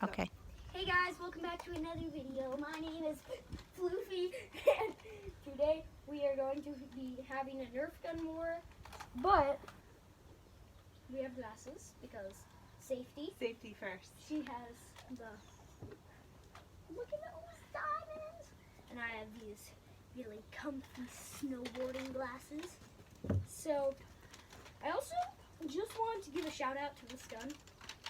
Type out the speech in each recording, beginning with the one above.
Okay. Hey guys, welcome back to another video. My name is Floofy, and today we are going to be having a Nerf gun war, but we have glasses because safety. Safety first. She has the, look at those diamonds, and I have these really comfy snowboarding glasses. So, I also just wanted to give a shout out to this gun.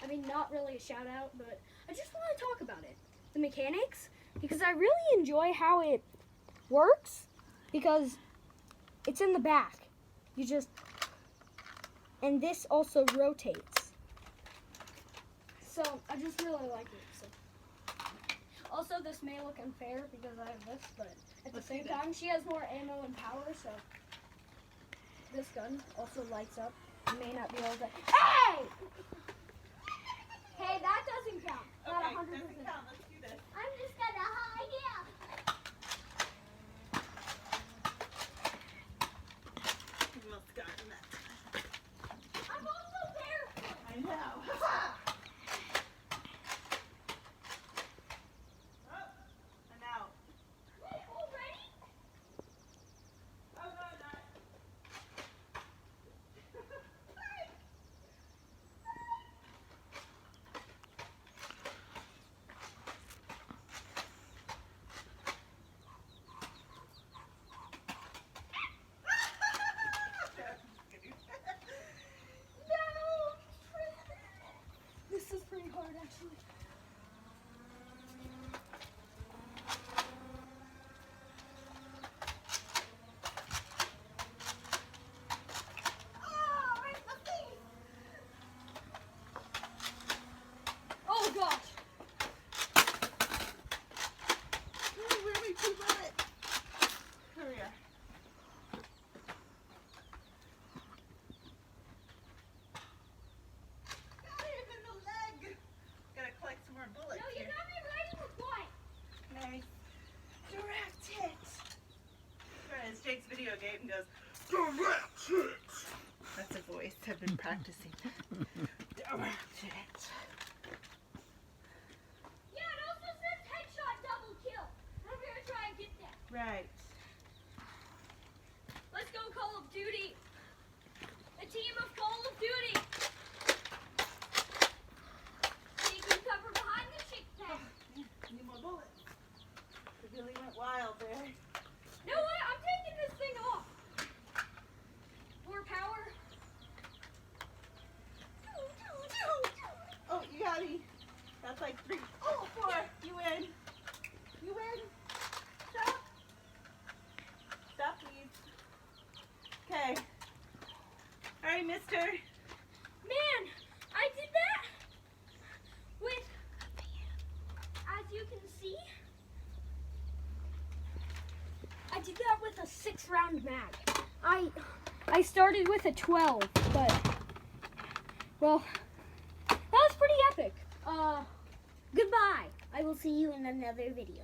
I mean, not really a shout out, but I just want to talk about it. The mechanics, because I really enjoy how it works, because it's in the back. You just, and this also rotates. So, I just really like it. So. Also, this may look unfair because I have this, but at the same time, she has more ammo and power, so this gun also lights up. You may not be able to, hey! Hey, that doesn't count. Not Okay, 100%. doesn't count. Let's do this. I'm just gonna hide here. You must have gotten that. I'm also barefoot. I know. Oh, and out. Wait, already? Oh, no, not. No! This is pretty hard, actually. Oh gosh! Ooh, where did you put it? Here we are. Got it in the leg. Gotta collect some more bullets No, you here. got me right in the foot. Nice. Direct hit. As Jake's video game goes, direct hit. That's a voice I've been practicing. Direct hit. Yeah, it also says headshot double kill. I'm gonna try and get that. Right. Let's go Call of Duty. A team of Call of Duty. Taking cover behind the chick pen. Need more bullets. It really went wild there. You know what? I'm taking this thing off. More power. Oh, you got me. That's like 3. Oh, 4. You win. You win. Stop. Stop, please. Okay. All right, mister. Man, I did that with, as you can see, I did that with a 6-round mag. I started with a 12, but, well, that was pretty epic. Goodbye. I will see you in another video.